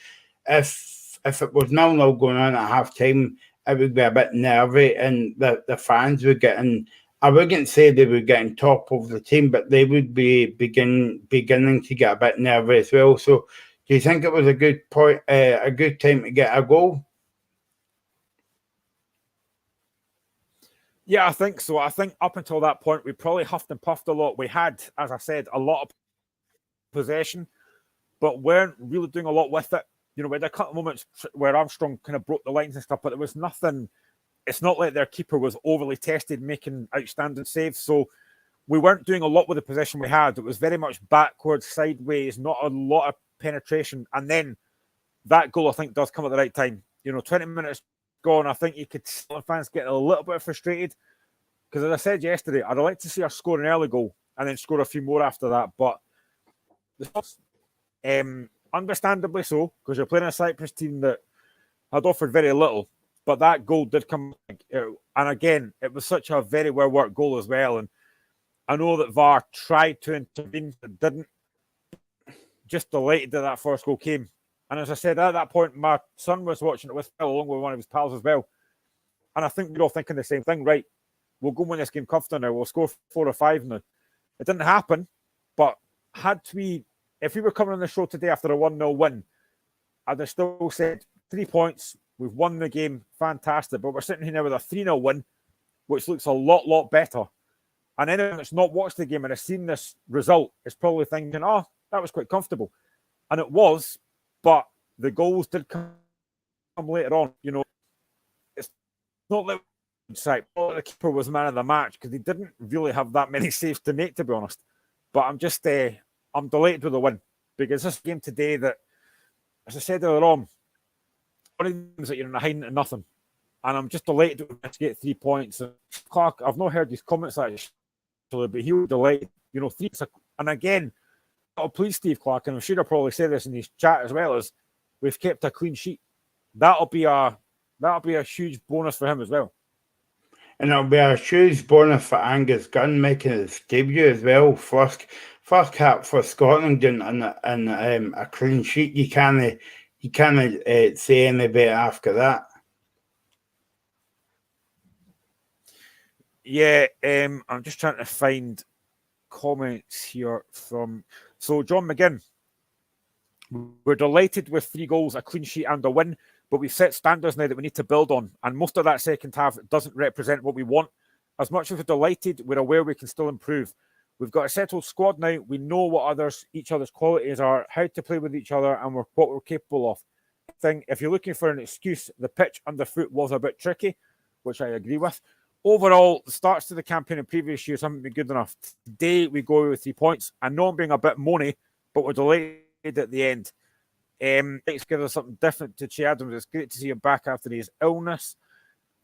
if it was 0-0 going on at half time, it would be a bit nervy, and the fans were getting, I wouldn't say they were getting top of the team, but they would be beginning to get a bit nervy as well. So do you think it was a good point, a good time to get a goal? Yeah, I think so. I think up until that point, we probably huffed and puffed a lot. We had, as I said, a lot of possession, but weren't really doing a lot with it. We had a couple of moments where Armstrong kind of broke the lines and stuff, but there was nothing. It's not like their keeper was overly tested, making outstanding saves. So we weren't doing a lot with the possession we had. It was very much backwards, sideways, not a lot of penetration. And then that goal, I think, does come at the right time. 20 minutes gone, I think you could see fans getting a little bit frustrated, because as I said yesterday, I'd like to see us score an early goal and then score a few more after that. But understandably so, because you're playing a Cyprus team that had offered very little. But that goal did come, and again, it was such a very well worked goal as well. And I know that VAR tried to intervene, but didn't. Just delighted that first goal came. And as I said, at that point, my son was watching it with Phil, along with one of his pals as well. And I think we're all thinking the same thing, right? We'll go win this game comfortably now. We'll score 4 or 5 now. It didn't happen, but if we were coming on the show today after a 1-0 win, I'd have still said 3 points. We've won the game, fantastic. But we're sitting here now with a 3-0 win, which looks a lot better. And anyone that's not watched the game and has seen this result is probably thinking, oh, that was quite comfortable. And it was, but the goals did come later on. You know, it's not that the keeper was man of the match because he didn't really have that many saves to make, to be honest. But I'm just, I'm delighted with the win because this game today that, as I said earlier on, one of the games that you're in a hiding to nothing. And I'm just delighted to get 3 points. And Clark, I've not heard his comments actually, but he was delighted. You know, 3. And again, I'll please Steve Clark, and I'm sure I'll probably say this in his chat as well, as we've kept a clean sheet. That'll be a huge bonus for him as well. And it'll be a huge bonus for Angus Gunn making his debut as well. First cap for Scotland and a clean sheet. You can't say any better after that. Yeah, I'm just trying to find comments here from... So, John McGinn, we're delighted with 3 goals, a clean sheet and a win, but we've set standards now that we need to build on, and most of that second half doesn't represent what we want. As much as we're delighted, we're aware we can still improve. We've got a settled squad now. We know what each other's qualities are, how to play with each other, and what we're capable of. If you're looking for an excuse, the pitch underfoot was a bit tricky, which I agree with. Overall, the starts to the campaign in previous years haven't been good enough. Today, we go with 3 points. I know I'm being a bit moany, but we're delighted at the end. Let's give us something different to Che Adams. It's great to see him back after his illness.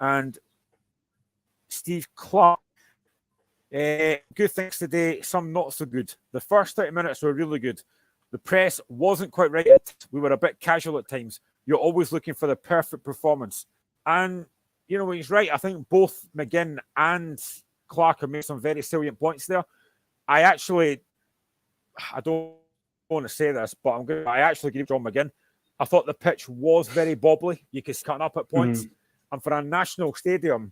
And Steve Clark, good things today, some not so good. The first 30 minutes were really good. The press wasn't quite right. We were a bit casual at times. You're always looking for the perfect performance. And you know, he's right. I think both McGinn and Clark have made some very salient points there. I don't want to say this, but I actually agree with John McGinn. I thought the pitch was very bobbly. You could cut up at points. Mm-hmm. And for a national stadium,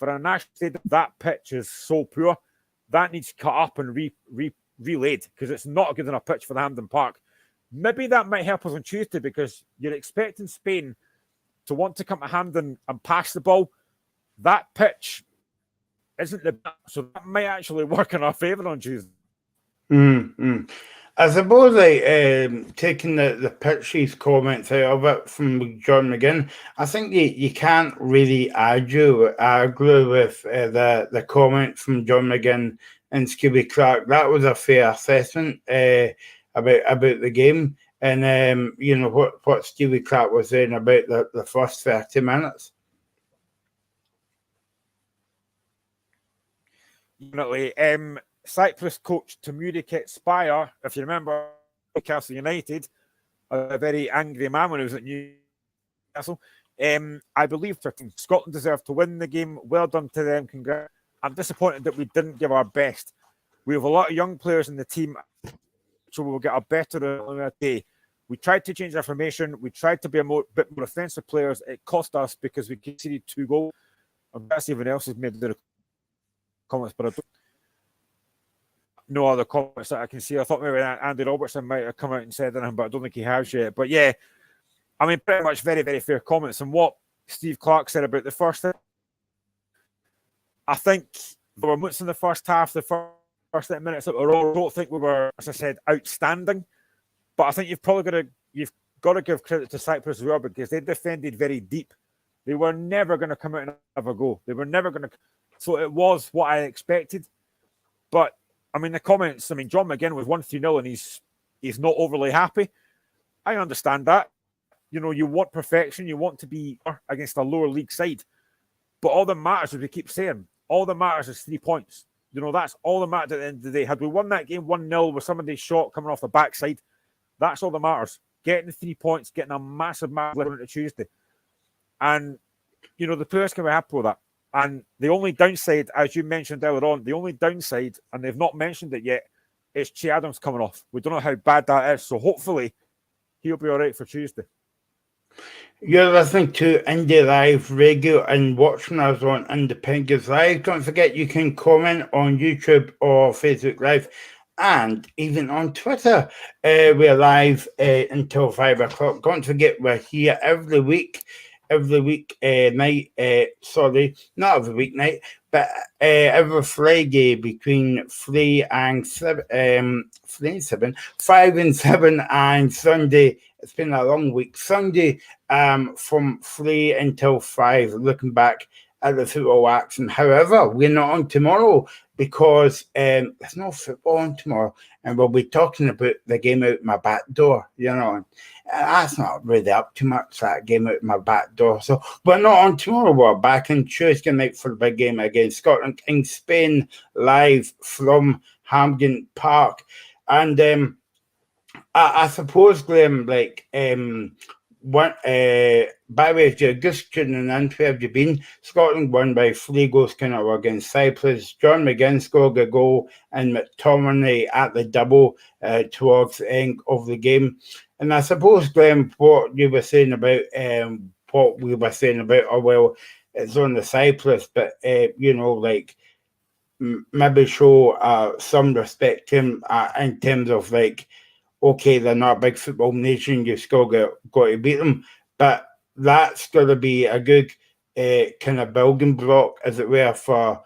that pitch is so poor. That needs cut up and relayed because it's not a good enough pitch for the Hampden Park. Maybe that might help us on Tuesday because you're expecting Spain to want to come to Hampden and pass the ball. That pitch isn't the best, so that might actually work in our favour on Tuesday. Mm-hmm. I suppose, taking the pitches comments out of it from John McGinn, I think you can't really argue with the comment from John McGinn and Scooby Clark. That was a fair assessment about the game. And, you know, what Stevie Clark was saying about the first 30 minutes. Definitely. Cyprus coach Tamuri Spire, if you remember, Newcastle United, a very angry man when he was at Newcastle. I believe Scotland deserved to win the game. Well done to them. Congrats. I'm disappointed that we didn't give our best. We have a lot of young players in the team, so we'll get a better day. We tried to change our formation. We tried to be a bit more offensive players. It cost us because we conceded 2 goals. I'm guessing everyone else has made their comments, but I don't. No other comments that I can see. I thought maybe Andy Robertson might have come out and said anything, but I don't think he has yet. But yeah, I mean, pretty much very, very fair comments. And what Steve Clark said about the first thing, I think there were moments in the first half, the first 10 minutes that were all, I don't think we were, as I said, outstanding. But I think you've got to give credit to Cyprus as well because they defended very deep. They were never going to come out and have a go. They were never going to. So it was what I expected. But I mean, the comments. I mean, John McGinn was 1-3-0 and he's not overly happy. I understand that. You know, you want perfection. You want to be against a lower league side. But all that matters, as we keep saying, all that matters is 3 points. You know, that's all that matters at the end of the day. Had we won that game 1-0 with somebody's shot coming off the backside, that's all that matters. Getting the 3 points, getting a massive win on Tuesday. And, you know, the players can be happy with that. And the only downside, as you mentioned earlier on, the only downside, and they've not mentioned it yet, is Che Adams coming off. We don't know how bad that is. So hopefully he'll be all right for Tuesday. You're listening to Indie Live Radio and watching us on Independence Live. Don't forget you can comment on YouTube or Facebook Live and even on Twitter. We're live until 5 o'clock. Don't forget we're here every week night. Sorry, not every weeknight, but every Friday between 3 and 7, 5 and 7, and Sunday. It's been a long week. Sunday from 3 until 5, looking back at the football action. However, we're not on tomorrow because there's no football on tomorrow, and we'll be talking about the game out my back door, and that's not really up too much, that game out my back door. So we're not on tomorrow. We're back on Tuesday night for the big game against Scotland in Spain, live from Hampden Park. And I suppose, Graham, by the way, if you're just tuning in, where have you been? Scotland won by 3 goals to 0 against Cyprus. John McGinn scored a goal and McTominay at the double towards the end of the game. And I suppose, Graham, what we were saying about, it's on the Cyprus, but, maybe show some respect to him in terms of, okay, they're not a big football nation, you still got to beat them. But that's going to be a good kind of building block, as it were, for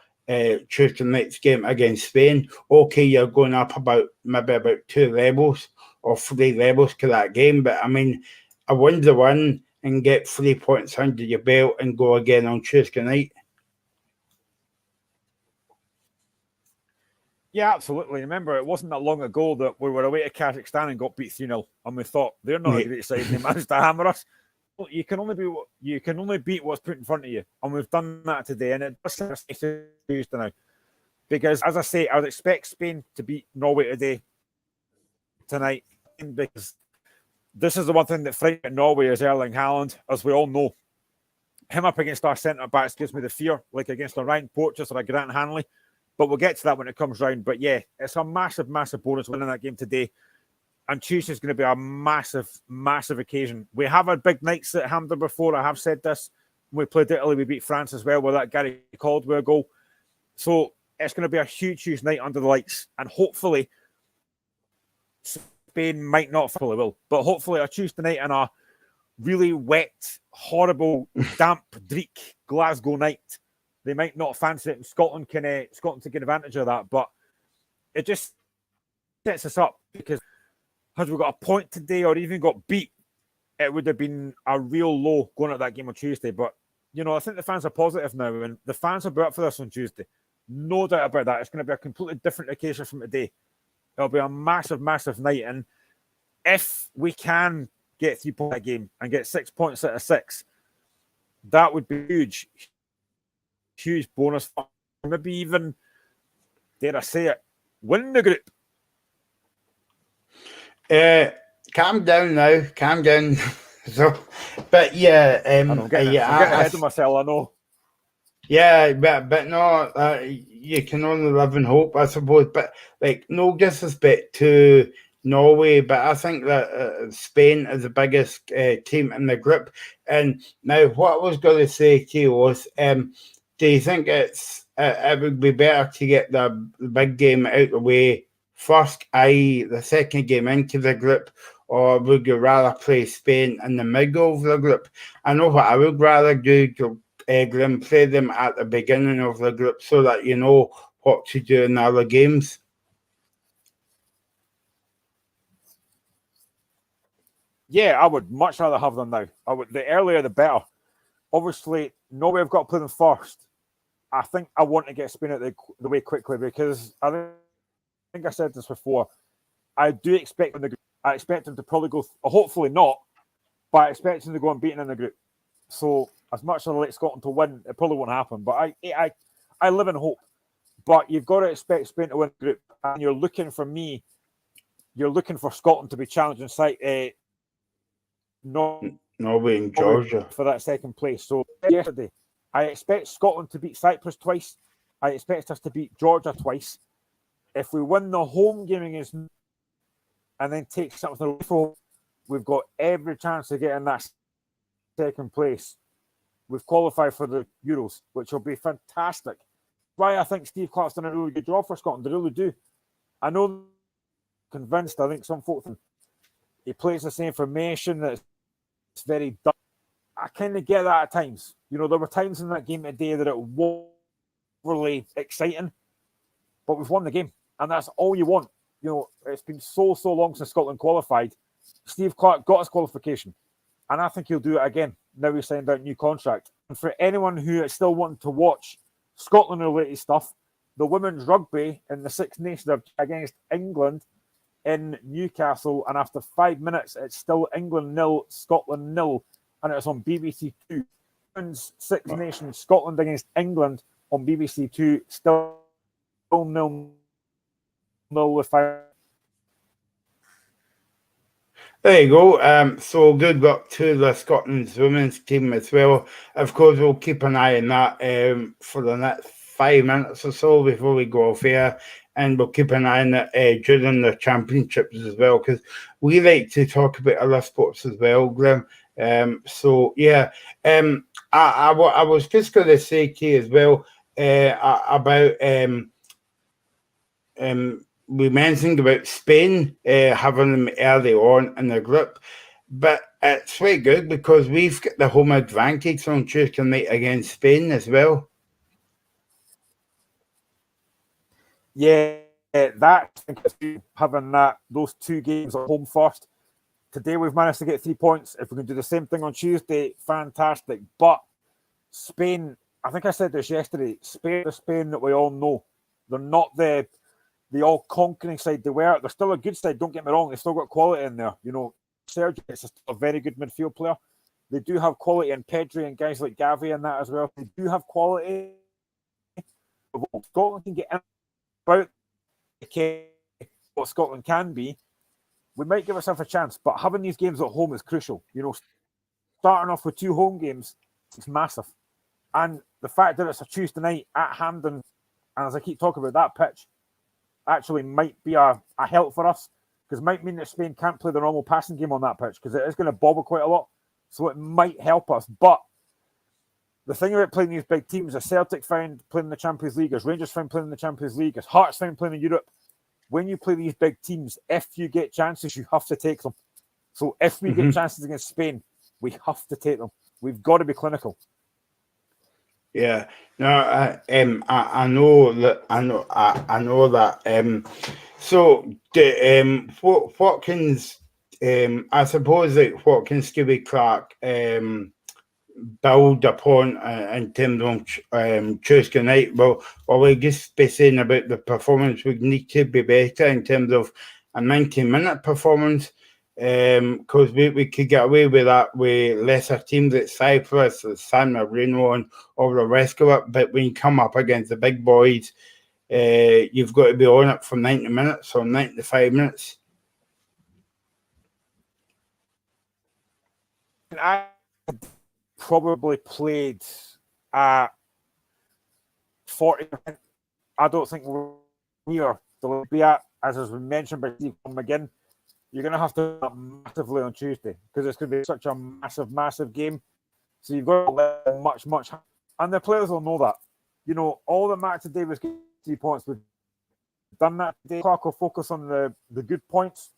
Tuesday night's game against Spain. Okay, you're going up maybe about 2 levels or 3 levels to that game. But, I mean, a win's a win and get 3 points under your belt and go again on Tuesday night. Yeah, absolutely. Remember, it wasn't that long ago that we were away to Kazakhstan and got beat 3-0, and we thought they're not a great side. They managed to hammer us. Well, you can only beat what's put in front of you, and we've done that today. And it does Tuesday now, because as I say, I would expect Spain to beat Norway tonight, because this is the one thing that frightens Norway is Erling Haaland, as we all know. Him up against our centre backs gives me the fear, like against a Ryan Porteous or a Grant Hanley. But we'll get to that when it comes round. But yeah, it's a massive, massive bonus winning that game today. And Tuesday's going to be a massive, massive occasion. We have had big nights at Hampden before. I have said this. When we played Italy, we beat France as well with that Gary Caldwell goal. So it's going to be a huge, huge night under the lights. And hopefully, Spain might not fully will. But hopefully a Tuesday night and a really wet, horrible, damp, dreek Glasgow night. They might not fancy it, and Scotland can take advantage of that. But it just sets us up, because had we got a point today or even got beat, it would have been a real low going at that game on Tuesday. But, I think the fans are positive now, and the fans are built for this on Tuesday. No doubt about that. It's going to be a completely different occasion from today. It'll be a massive, massive night. And if we can get 3 points a game and get 6 points out of 6, that would be huge. Huge bonus, maybe even, dare I say it, win the group. Calm down now. Calm down. But yeah, I'm getting ahead of myself. I know. Yeah, but no, you can only live in hope, I suppose. But no disrespect to Norway, but I think that Spain is the biggest team in the group. And now, what I was going to say to you was, do you think it would be better to get the big game out of the way first, i.e. the second game into the group, or would you rather play Spain in the middle of the group? I know what I would rather do, Graham, play them at the beginning of the group so that you know what to do in the other games. Yeah, I would much rather have them now. The earlier the better. Obviously, Norway have got to play them first. I think I want to get Spain out the way quickly, because I think I said this before. I do expect them I expect them to probably go, hopefully not, but I expect them to go unbeaten in the group. So as much as I like Scotland to win, it probably won't happen. But I live in hope. But you've got to expect Spain to win the group, and you're looking for Scotland to be challenging Norway and Georgia for that second place. So yesterday, I expect Scotland to beat Cyprus twice. I expect us to beat Georgia twice. If we win the home game against and then take something away from, we've got every chance of getting that second place. We've qualified for the Euros, which will be fantastic. Why I think Steve Clarke's done a really good job for Scotland. I really do. I know, convinced. I think some folk think he plays the same formation. That's very dumb. I kind of get that at times. You know, there were times in that game today that it was really exciting, but we've won the game, and that's all you want. You know, it's been so long since Scotland qualified. Steve Clarke got his qualification, and I think he'll do it again. Now he's signed out a new contract. And for anyone who is still wanting to watch Scotland-related stuff, the women's rugby in the Six Nations against England in Newcastle, and after 5 minutes, it's still England 0, Scotland 0, and it's on BBC Two. Women's Six Nations, Scotland against England on BBC Two, still 0-0 with 5. There you go. So good luck to the Scotland's women's team as well. Of course, we'll keep an eye on that for the next 5 minutes or so before we go off air. And we'll keep an eye on it during the championships as well, because we like to talk about other sports as well, Graham. So, yeah. I was just going to say to you as well about... we mentioned about Spain having them early on in the group, but it's quite good because we've got the home advantage on Tuesday night against Spain as well. Yeah, that having those 2 games at home first. Today we've managed to get 3 points. If we can do the same thing on Tuesday, fantastic. But Spain, I think I said this yesterday, Spain, the Spain that we all know, they're not the all-conquering side they were. They're still a good side, don't get me wrong. They've still got quality in there. You know, Sergio is a very good midfield player. They do have quality in Pedri and guys like Gavi and that as well. They do have quality. Scotland can get in about what Scotland can be. We might give ourselves a chance, but having these games at home is crucial. You know, starting off with 2 home games is massive. And the fact that it's a Tuesday night at Hampden, and as I keep talking about that pitch, actually might be a help for us, because it might mean that Spain can't play the normal passing game on that pitch because it is going to bobble quite a lot. So it might help us. But the thing about playing these big teams, as Celtic found playing in the Champions League, as Rangers found playing in the Champions League, as Hearts found playing in Europe, when you play these big teams, if you get chances, you have to take them. So if we get chances against Spain, we have to take them. We've got to be clinical. Yeah, no, I know that. I know that. So the Watkins, I suppose that Watkins, Stevie Clarke, build upon in terms of Tuesday night. Well, we just be saying about the performance. We need to be better in terms of a 90-minute performance. Because we could get away with that with lesser teams like Cyprus, San Marino, and all the rest of it. But when you come up against the big boys, you've got to be on it for 90 minutes or 95 minutes. I probably played at 40%. I don't think we're near the be at, as has been mentioned by Steve McGinn. You're going to have to up massively on Tuesday because it's going to be such a massive game. So you've got to let much. And the players will know that. You know, all that mattered today was getting 3 points. We've done that today. Clarke will focus on the good points,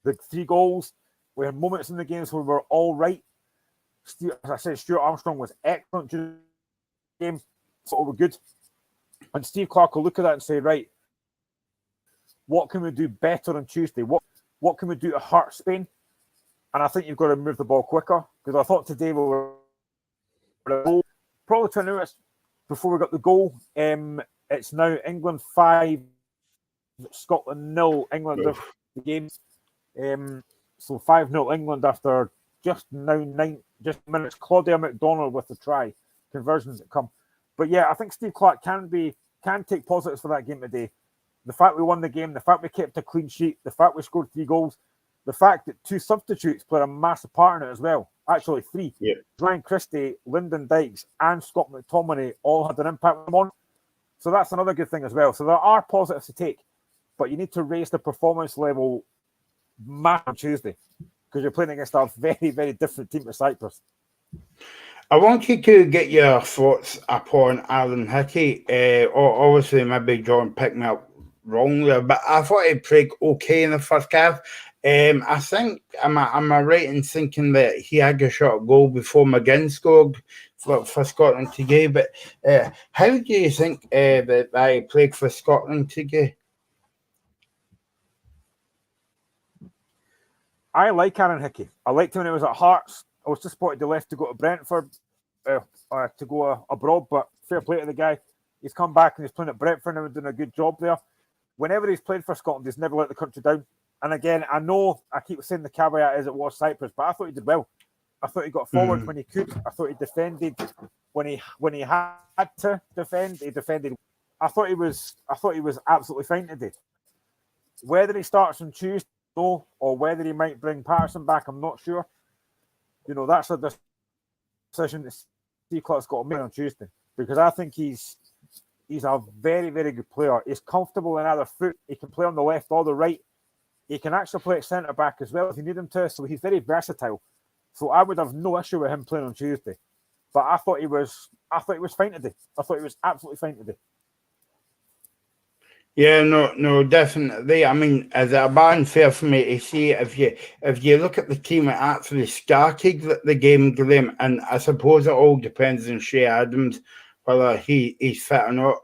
the 3 goals. We had moments in the games where we were all right. As I said, Stuart Armstrong was excellent during the game. So we're good. And Steve Clarke will look at that and say, right, what can we do better on Tuesday? What can we do to hurt Spain? And I think you've got to move the ball quicker, because I thought today we were probably 20 minutes before we got the goal. It's now England 5, Scotland 0. England the game. So 5-0 England after just now 9 minutes. Claudia McDonald with the try. Conversions that come. But yeah, I think Steve Clarke can take positives for that game today. The fact we won the game, the fact we kept a clean sheet, the fact we scored 3 goals, the fact that 2 substitutes played a massive part in it as well. Actually, 3. Yeah. Ryan Christie, Lyndon Dykes, and Scott McTominay all had an impact on. So that's another good thing as well. So there are positives to take, but you need to raise the performance level massively on Tuesday, because you're playing against a very, very different team to Cyprus. I want you to get your thoughts upon Aaron Hickey. Obviously, maybe John picked me up wrong there, but I thought he played okay in the first half. I think, am I right in thinking that he had a shot at goal before McGinn scored for Scotland today? But how do you think that he played for Scotland today? I like Aaron Hickey. I liked him when he was at Hearts. I was disappointed he left to go to Brentford, to go abroad, but fair play to the guy. He's come back and he's playing at Brentford and doing a good job there. Whenever he's played for Scotland, he's never let the country down. And again, I know I keep saying the caveat is it was Cyprus, but I thought he did well. I thought he got forward when he could. I thought he defended when he had to defend. He defended. I thought he was absolutely fine today. Whether he starts on Tuesday or whether he might bring Patterson back, I'm not sure. You know, that's a decision that Steve Clark's got to make on Tuesday, because I think he's a very, very good player. He's comfortable in either foot. He can play on the left or the right. He can actually play at centre back as well if you need him to. So he's very versatile. So I would have no issue with him playing on Tuesday. But I thought he was fine today. I thought he was absolutely fine today. Yeah, no, definitely. I mean, is it a bit unfair for me to see if you look at the team that actually started the game, Graham, and I suppose it all depends on Shea Adams, whether he's fit or not.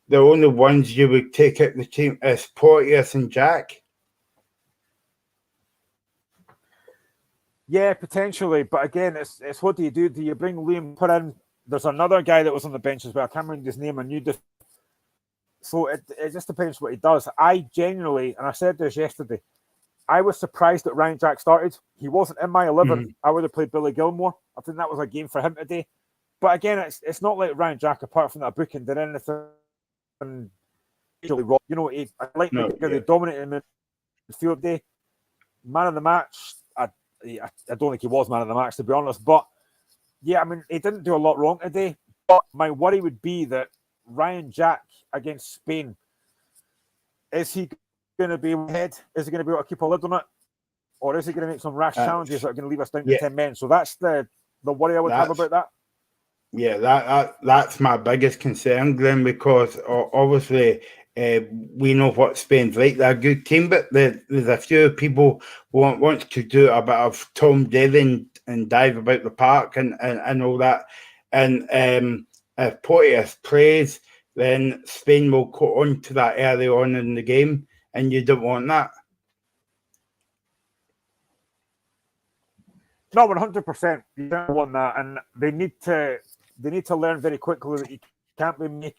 The only ones you would take out the team is Porteous and Jack. Yeah, potentially. But again, it's what do you do? Do you bring Liam put in? There's another guy that was on the bench as well. I can't remember his name. So it just depends what he does. I genuinely, and I said this yesterday, I was surprised that Ryan Jack started. He wasn't in my 11. Mm-hmm. I would have played Billy Gilmore. I think that was a game for him today. But again, it's not like Ryan Jack, apart from that booking, did anything really wrong. You know, they dominated him in the field day. Man of the match, I don't think he was man of the match, to be honest. But yeah, I mean, he didn't do a lot wrong today. But my worry would be that Ryan Jack against Spain, is he going to be ahead? Is he going to be able to keep a lid on it? Or is he going to make some rash challenges that are going to leave us down to 10 men? So that's the worry I would have about that. Yeah, that's my biggest concern, Glenn, because obviously we know what Spain's like. They're a good team, but there's a few people who want to do a bit of Tom Daly and dive about the park and all that. And if Porteous plays, then Spain will go on to that early on in the game, and you don't want that. No, 100%. You don't want that, and they need to learn very quickly that you can't be making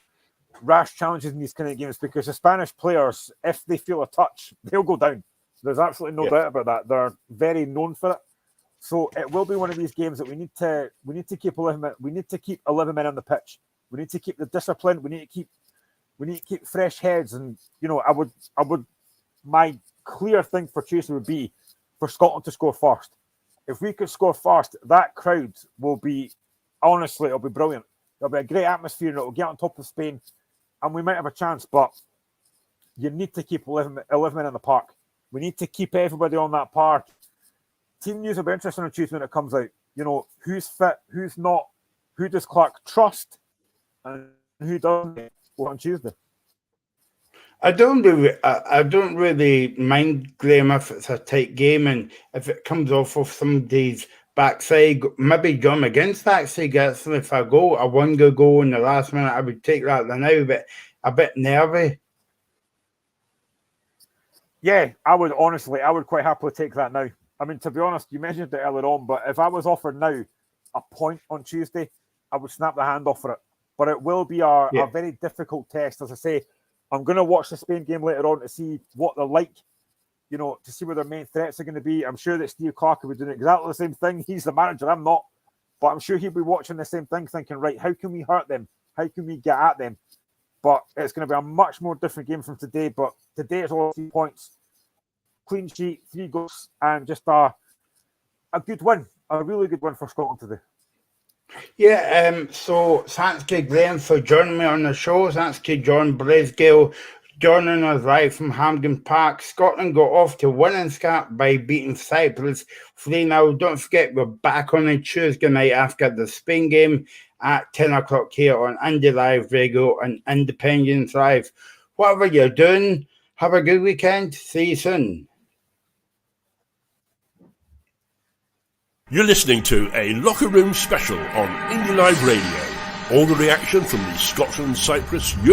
rash challenges in these kind of games, because the Spanish players, if they feel a touch, they'll go down. There's absolutely no doubt about that. They're very known for it. So it will be one of these games that we need to keep 11 men. We need to keep 11 men on the pitch. We need to keep the discipline. We need to keep fresh heads. And you know, I would. My clear thing for Tuesday would be for Scotland to score first. If we could score first, that crowd will be, honestly, it'll be brilliant. It'll be a great atmosphere, and it'll get on top of Spain, and we might have a chance. But you need to keep 11 men in the park. We need to keep everybody on that park. Team news will be interesting on Tuesday when it comes out. You know, who's fit, who's not, who does Clark trust, and who doesn't on Tuesday. I don't really mind, Graham, if it's a tight game and if it comes off of somebody's backside. Maybe John McGinn's backside gets them. If I go a one-goal goal in the last minute, I would take that now, but a bit nervy. Yeah, I would quite happily take that now. I mean, to be honest, you mentioned it earlier on, but if I was offered now a point on Tuesday, I would snap the hand off for it. But it will be a very difficult test. As I say, I'm going to watch the Spain game later on to see what they're like, you know, to see where their main threats are going to be. I'm sure that Steve Clark will be doing exactly the same thing. He's the manager, I'm not. But I'm sure he'll be watching the same thing, thinking, right, how can we hurt them? How can we get at them? But it's going to be a much more different game from today. But today it's all 3 points. Clean sheet, 3 goals, and just a good win. A really good win for Scotland today. Yeah, so thanks to Graham for joining me on the show. Thanks to John Braesgill joining us live from Hampden Park. Scotland got off to winning start by beating Cyprus 3-0. Don't forget, we're back on a Tuesday night after the Spain game at 10 o'clock here on Indie Live Radio and Independence Live. Whatever you're doing, have a good weekend. See you soon. You're listening to a Locker Room special on Indie Live Radio. All the reaction from the Scotland-Cyprus Euro